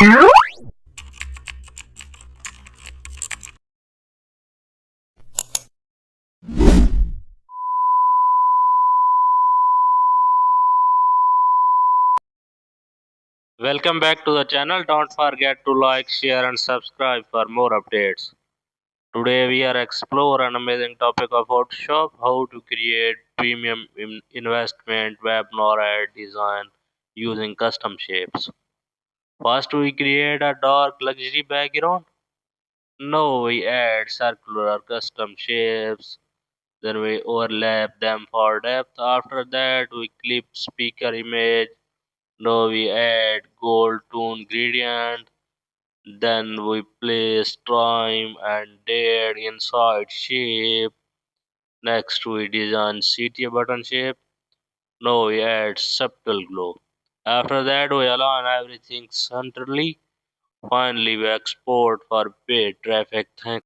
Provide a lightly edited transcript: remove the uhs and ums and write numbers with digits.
Welcome back to the channel. Don't forget to like, share and subscribe for more updates. Today we are explore an amazing topic of Photoshop, how to create premium investment web nor ad design using custom shapes. First we create a dark luxury background. Now we add circular or custom shapes. Then we overlap them for depth. After that we clip speaker image. Now we add gold tone gradient. Then we place trim and date inside shape. Next we design CTA button shape. Now we add subtle glow. After that we align everything centrally. Finally we export for paid traffic. Thanks.